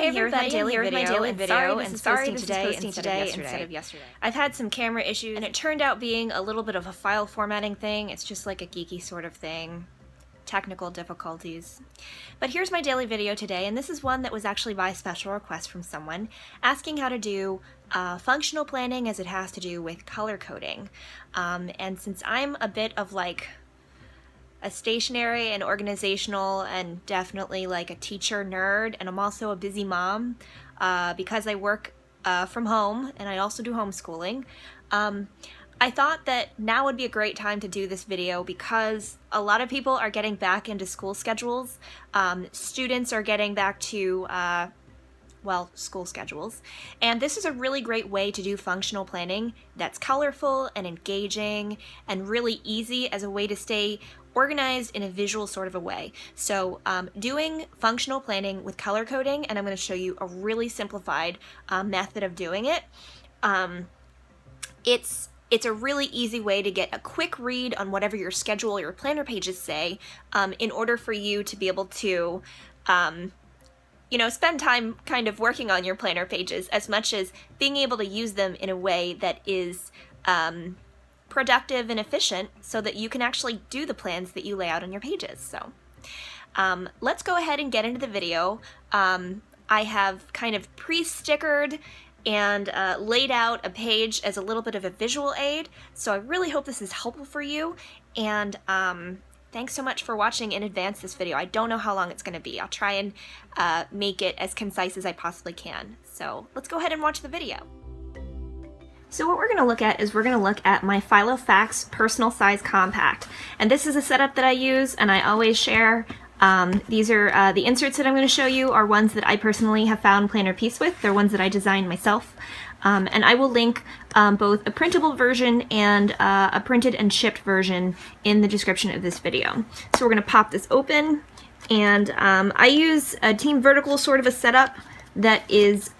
and here with my daily video, and sorry this is posting today instead of yesterday. I've had some camera issues, and it turned out being a little bit of a file formatting thing. It's just like a geeky sort of thing. Technical difficulties. But here's my daily video today, and this is one that was actually by special request from someone asking how to do functional planning as it has to do with color coding. And since I'm a bit of like a stationary and organizational and definitely like a teacher nerd, and I'm also a busy mom because I work from home and I also do homeschooling, I thought that now would be a great time to do this video because a lot of people are getting back into school schedules. Students are getting back to, well, school schedules. And this is a really great way to do functional planning that's colorful and engaging and really easy as a way to stay organized in a visual sort of a way. So doing functional planning with color coding, and I'm going to show you a really simplified method of doing it. It's a really easy way to get a quick read on whatever your schedule or your planner pages say in order for you to be able to you know, spend time kind of working on your planner pages as much as being able to use them in a way that is productive and efficient so that you can actually do the plans that you lay out on your pages. So let's go ahead and get into the video. I have kind of pre-stickered and laid out a page as a little bit of a visual aid, so I really hope this is helpful for you, and thanks so much for watching in advance this video. I don't know how long it's going to be. I'll try and make it as concise as I possibly can. So let's go ahead and watch the video. So what we're going to look at is we're going to look at my Filofax personal size compact, and this is a setup that I use and I always share. These are the inserts that I'm going to show you are ones that I personally have found planner peace with. They're ones that I designed myself. And I will link both a printable version and a printed and shipped version in the description of this video. So we're going to pop this open, and I use a Team Vertical sort of a setup that is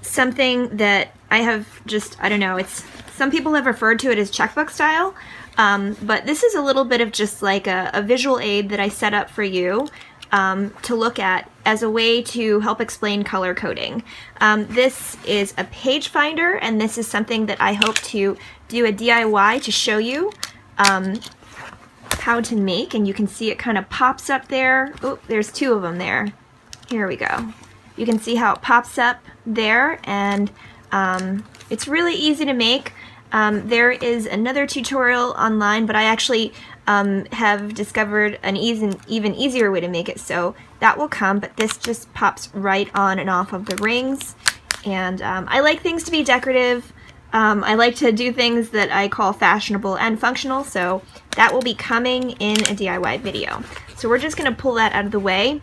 something that I have just, I don't know, it's, some people have referred to it as checkbook style. But this is a little bit of just like a visual aid that I set up for you to look at as a way to help explain color coding. This is a page finder, and this is something that I hope to do a DIY to show you how to make, and you can see it kind of pops up there. Oh, there's two of them there. Here we go. You can see how it pops up there, and it's really easy to make. There is another tutorial online, but I actually have discovered an even easier way to make it, so that will come, but this just pops right on and off of the rings, and I like things to be decorative. I like to do things that I call fashionable and functional, so that will be coming in a DIY video. So we're just going to pull that out of the way,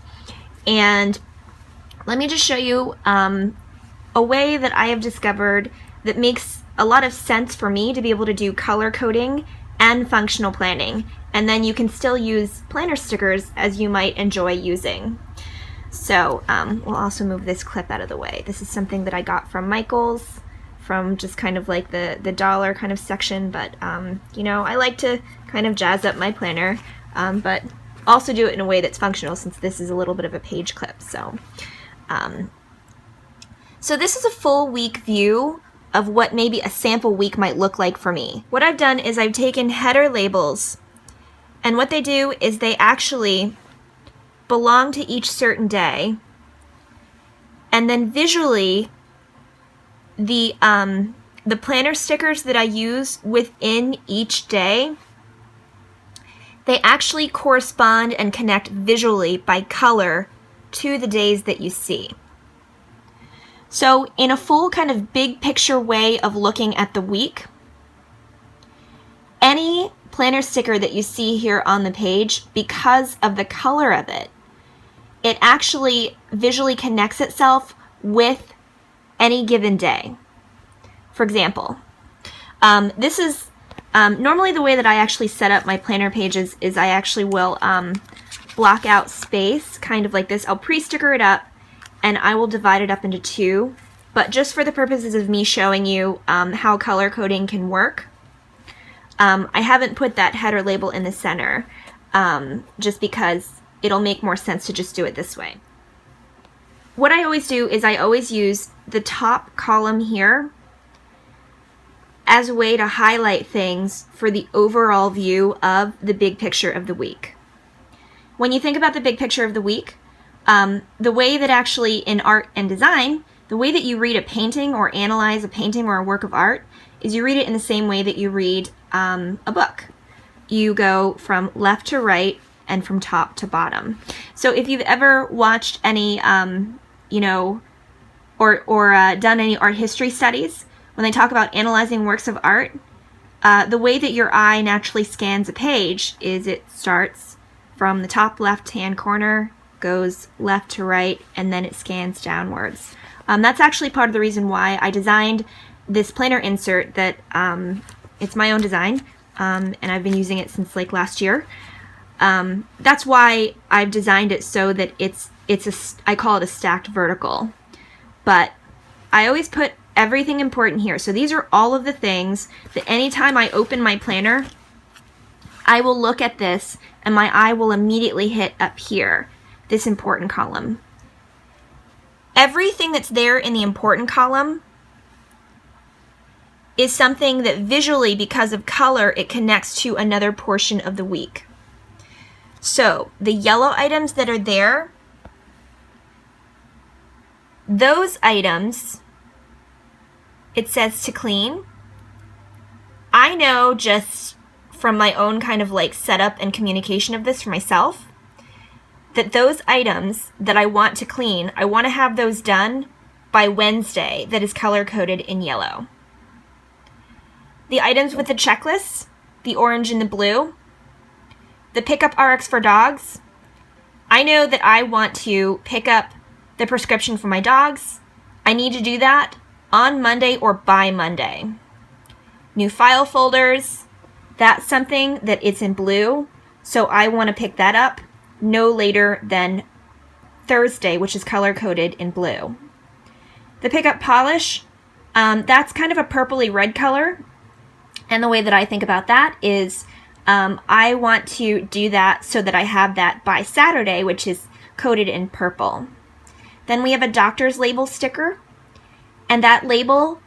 and let me just show you a way that I have discovered that makes a lot of sense for me to be able to do color coding and functional planning, and then you can still use planner stickers as you might enjoy using. So we'll also move this clip out of the way. This is something that I got from Michael's, from just kind of like the dollar kind of section, but you know, I like to kind of jazz up my planner, but also do it in a way that's functional, since this is a little bit of a page clip. So so this is a full week view of what maybe a sample week might look like for me. What I've done is I've taken header labels, and what they do is they actually belong to each certain day, and then visually the planner stickers that I use within each day, they actually correspond and connect visually by color to the days that you see. So in a full kind of big picture way of looking at the week, any planner sticker that you see here on the page, because of the color of it, it actually visually connects itself with any given day. For example, this is normally the way that I actually set up my planner pages is I actually will block out space, kind of like this. I'll pre-sticker it up, and I will divide it up into two, but just for the purposes of me showing you how color coding can work, I haven't put that header label in the center just because it'll make more sense to just do it this way. what I always do is I always use the top column here as a way to highlight things for the overall view of the big picture of the week. When you think about the big picture of the week, the way that actually in art and design, the way that you read a painting or analyze a painting or a work of art is you read it in the same way that you read a book. You go from left to right and from top to bottom. So if you've ever watched any, you know, or done any art history studies, when they talk about analyzing works of art, the way that your eye naturally scans a page is it starts from the top left-hand corner, goes left to right, and then it scans downwards. That's actually part of the reason why I designed this planner insert that it's my own design, and I've been using it since like last year. That's why I've designed it so that I call it a stacked vertical. But I always put everything important here. So these are all of the things that anytime I open my planner, I will look at this and my eye will immediately hit up here, this important column. Everything that's there in the important column is something that visually, because of color, it connects to another portion of the week. So the yellow items that are there, those items, it says to clean. I know just from my own kind of like setup and communication of this for myself, that those items that I want to clean, I want to have those done by Wednesday that is color-coded in yellow. The items with the checklists, the orange and the blue, the pickup RX for dogs, I know that I want to pick up the prescription for my dogs. I need to do that on Monday or by Monday. New file folders, that's something that it's in blue, so I want to pick that up no later than Thursday, which is color-coded in blue. The pickup polish, that's kind of a purpley red color, and the way that I think about that is I want to do that so that I have that by Saturday, which is coded in purple. Then we have a doctor's label sticker, and that label,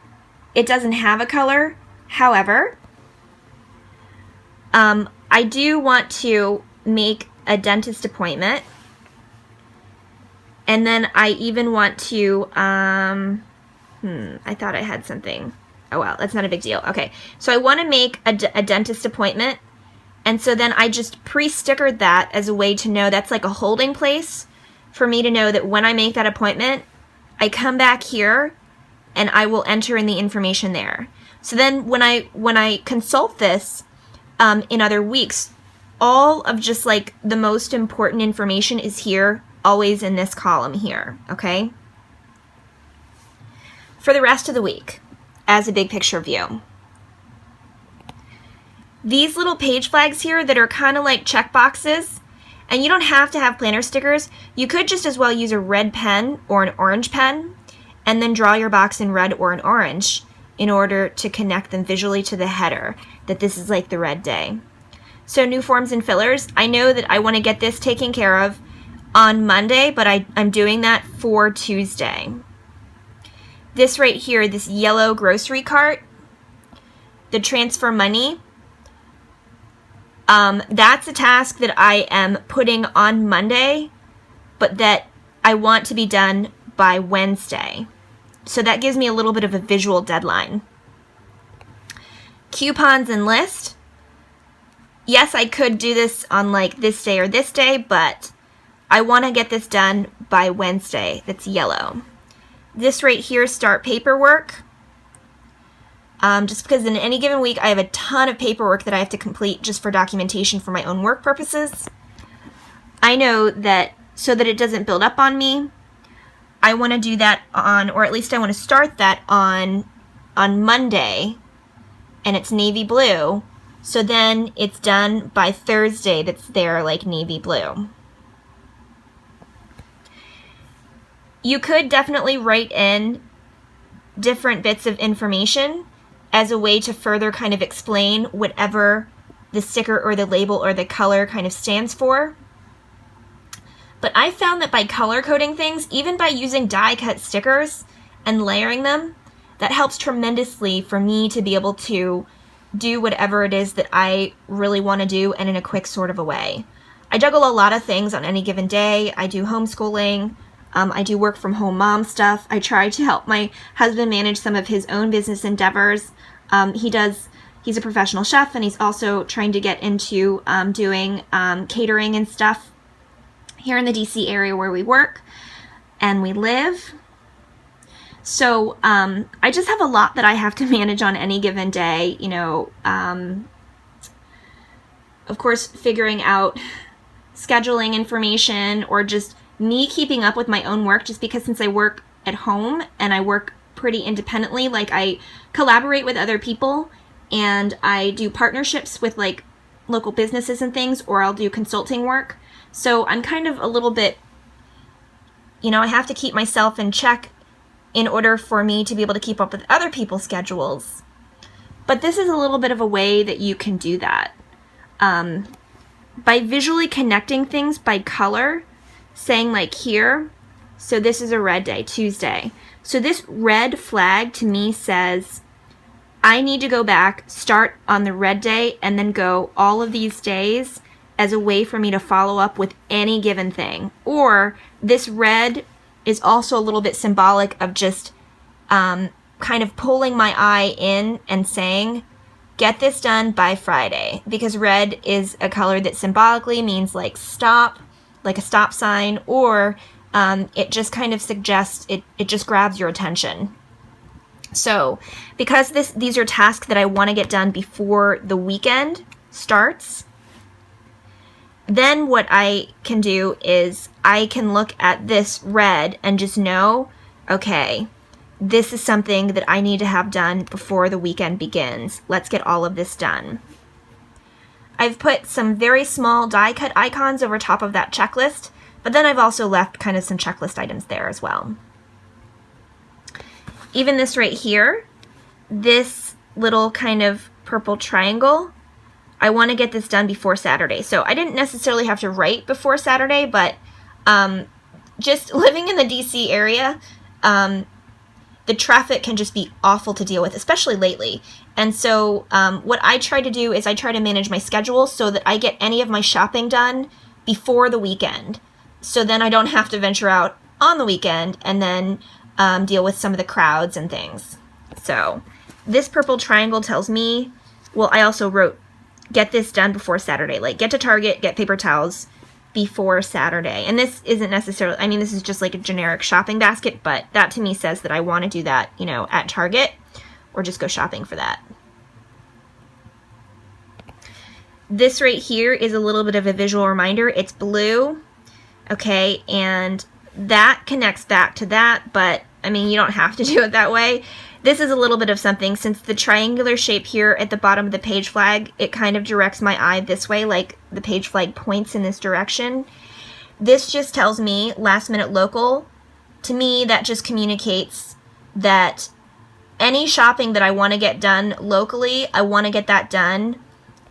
it doesn't have a color. However, I do want to make a dentist appointment, and then I even want to, I thought I had something. Oh well, that's not a big deal. Okay, so I want to make a dentist appointment, and so then I just pre-stickered that as a way to know that's like a holding place for me to know that when I make that appointment, I come back here and I will enter in the information there. So then when I consult this in other weeks, all of just like the most important information is here, always in this column here, okay? For the rest of the week, as a big picture view. These little page flags here that are kind of like check boxes, and you don't have to have planner stickers. You could just as well use a red pen or an orange pen and then draw your box in red or an orange in order to connect them visually to the header, that this is like the red day. So new forms and fillers, I know that I want to get this taken care of on Monday, but I'm doing that for Tuesday. This right here, this yellow grocery cart, the transfer money, that's a task that I am putting on Monday, but that I want to be done by Wednesday. So that gives me a little bit of a visual deadline. Coupons and list. Yes, I could do this on like this day or this day, but I want to get this done by Wednesday. That's yellow. This right here, start paperwork. Just because in any given week I have a ton of paperwork that I have to complete just for documentation for my own work purposes. I know that so that it doesn't build up on me, I want to do that on, or at least I want to start that on Monday, and it's navy blue, so then it's done by Thursday that's there like navy blue. You could definitely write in different bits of information as a way to further kind of explain whatever the sticker or the label or the color kind of stands for. But I found that by color coding things, even by using die cut stickers and layering them, that helps tremendously for me to be able to do whatever it is that I really want to do, and in a quick sort of a way. I juggle a lot of things on any given day. I do homeschooling. I do work from home mom stuff. I try to help my husband manage some of his own business endeavors. He's a professional chef, and he's also trying to get into doing catering and stuff here in the DC area where we work and we live. So I just have a lot that I have to manage on any given day, you know. Of course, figuring out scheduling information, or just me keeping up with my own work, just because since I work at home and I work pretty independently, like I collaborate with other people and I do partnerships with like local businesses and things, or I'll do consulting work. So I'm kind of a little bit, you know, I have to keep myself in check in order for me to be able to keep up with other people's schedules. But this is a little bit of a way that you can do that. By visually connecting things by color, saying like here, so this is a red day, Tuesday. So this red flag to me says, I need to go back, start on the red day, and then go all of these days as a way for me to follow up with any given thing. Or this red is also a little bit symbolic of just kind of pulling my eye in and saying, get this done by Friday. Because red is a color that symbolically means like stop, like a stop sign, or it just kind of suggests, it just grabs your attention. So because these are tasks that I want to get done before the weekend starts, then what I can do is I can look at this red and just know, okay, this is something that I need to have done before the weekend begins. Let's get all of this done. I've put some very small die cut icons over top of that checklist, but then I've also left kind of some checklist items there as well. Even this right here, this little kind of purple triangle, I want to get this done before Saturday. So I didn't necessarily have to write before Saturday, but just living in the DC area, the traffic can just be awful to deal with, especially lately. And so what I try to do is I try to manage my schedule so that I get any of my shopping done before the weekend. So then I don't have to venture out on the weekend and then deal with some of the crowds and things. So this purple triangle tells me, well, I also wrote, get this done before Saturday. Like get to Target, get paper towels before Saturday. And this isn't necessarily, I mean, this is just like a generic shopping basket, but that to me says that I want to do that, you know, at Target, or just go shopping for that. This right here is a little bit of a visual reminder. It's blue, okay, and that connects back to that, but I mean, you don't have to do it that way. This is a little bit of something. Since the triangular shape here at the bottom of the page flag, it kind of directs my eye this way, like the page flag points in this direction. This just tells me last minute local. To me, that just communicates that any shopping that I want to get done locally, I want to get that done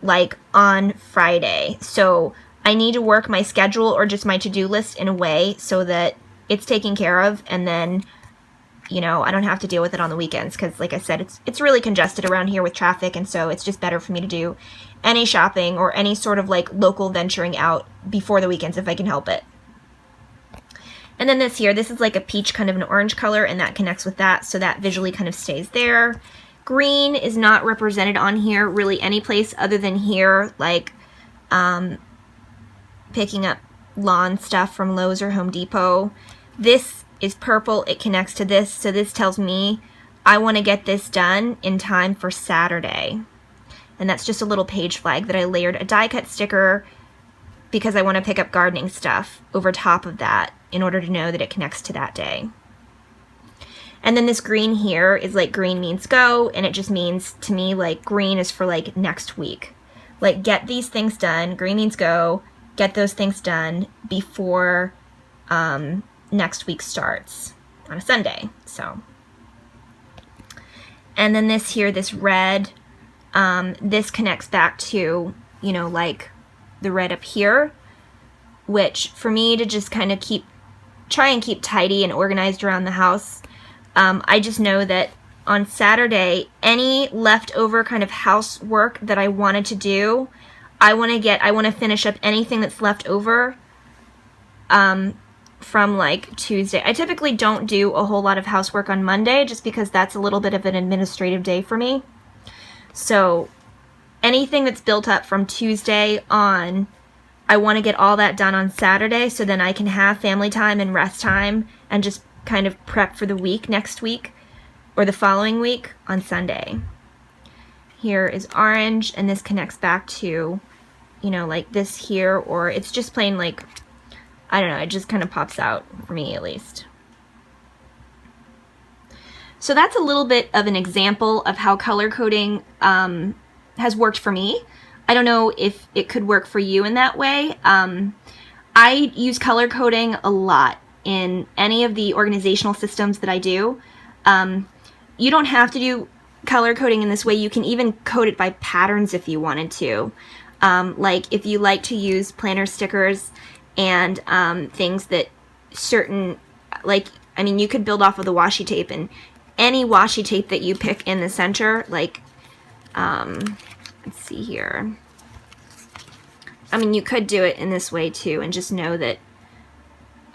like on Friday. So I need to work my schedule or just my to-do list in a way so that it's taken care of, and then, you know, I don't have to deal with it on the weekends, because like I said, it's really congested around here with traffic, and so it's just better for me to do any shopping or any sort of like local venturing out before the weekends if I can help it. And then this here, this is like a peach, kind of an orange color, and that connects with that, so that visually kind of stays there. Green is not represented on here really any place other than here, like picking up lawn stuff from Lowe's or Home Depot. This is purple, it connects to this, so this tells me I want to get this done in time for Saturday. And that's just a little page flag that I layered a die cut sticker because I want to pick up gardening stuff over top of that in order to know that it connects to that day. And then this green here is like green means go, and it just means to me like green is for like next week. Like get these things done, green means go, get those things done before next week starts on a Sunday. So, and then this here, this red, this connects back to, you know, like the red up here. which for me to just kind of try and keep tidy and organized around the house, I just know that on Saturday, any leftover kind of housework that I wanted to do, I want to finish up anything that's left over from like Tuesday. I typically don't do a whole lot of housework on Monday just because that's a little bit of an administrative day for me. So anything that's built up from Tuesday on, I want to get all that done on Saturday so then I can have family time and rest time and just kind of prep for the week next week or the following week on Sunday. Here is orange, and this connects back to, you know, like this here, or it's just plain like, I don't know, it just kind of pops out for me at least. So that's a little bit of an example of how color coding has worked for me. I don't know if it could work for you in that way. I use color coding a lot in any of the organizational systems that I do. You don't have to do color coding in this way. You can even code it by patterns if you wanted to. Like if you like to use planner stickers and things that certain, like, I mean, you could build off of the washi tape, and any washi tape that you pick in the center, like, let's see here. I mean, you could do it in this way too, and just know that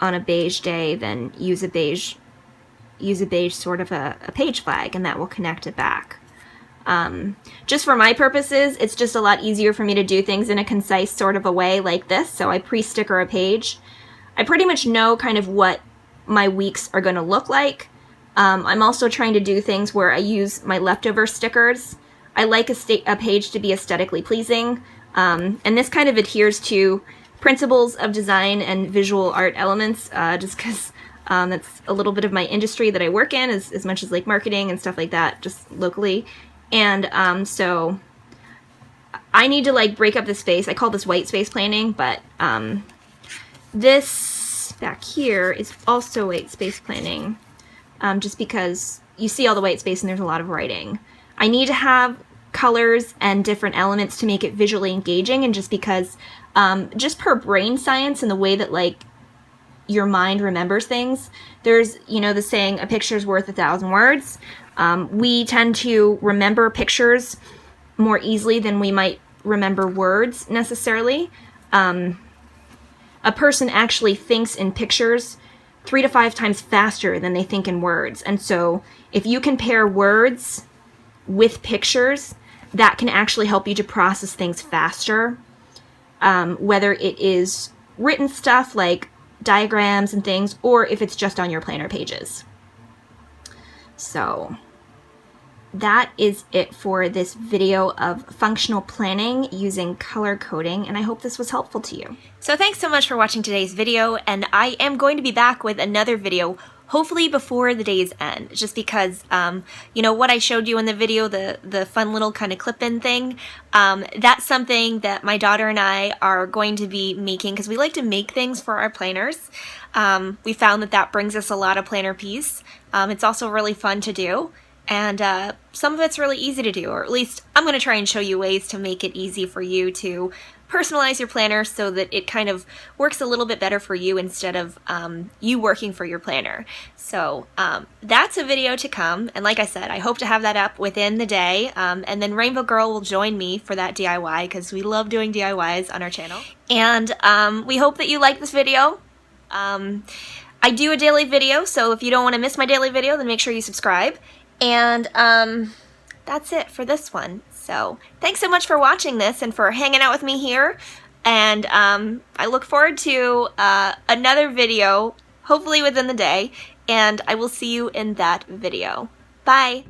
on a beige day, then use a beige sort of a page flag, and that will connect it back. Just for my purposes, it's just a lot easier for me to do things in a concise sort of a way like this, so I pre-sticker a page. I pretty much know kind of what my weeks are going to look like. I'm also trying to do things where I use my leftover stickers. I like a page to be aesthetically pleasing, and this kind of adheres to principles of design and visual art elements, just because that's a little bit of my industry that I work in, as much as like marketing and stuff like that, just locally. And so I need to like break up the space. I call this white space planning, but this back here is also white space planning, just because you see all the white space and there's a lot of writing. I need to have colors and different elements to make it visually engaging, and just because just per brain science and the way that like your mind remembers things, there's, you know, the saying, a picture's worth 1,000 words. We tend to remember pictures more easily than we might remember words necessarily. A person actually thinks in pictures 3 to 5 times faster than they think in words. And so if you can pair words with pictures, that can actually help you to process things faster. Whether it is written stuff like diagrams and things, or if it's just on your planner pages. So that is it for this video of functional planning using color coding, and I hope this was helpful to you. So thanks so much for watching today's video, and I am going to be back with another video hopefully before the day's end, just because, you know, what I showed you in the video, the fun little kind of clip-in thing, that's something that my daughter and I are going to be making, because we like to make things for our planners. We found that brings us a lot of planner peace. It's also really fun to do, and some of it's really easy to do, or at least I'm going to try and show you ways to make it easy for you to personalize your planner so that it kind of works a little bit better for you instead of you working for your planner. So that's a video to come, and like I said, I hope to have that up within the day, and then Rainbow Girl will join me for that DIY, because we love doing DIYs on our channel. And we hope that you like this video. I do a daily video, so if you don't want to miss my daily video, then make sure you subscribe. And that's it for this one. So thanks so much for watching this and for hanging out with me here. And I look forward to another video, hopefully within the day, and I will see you in that video. Bye!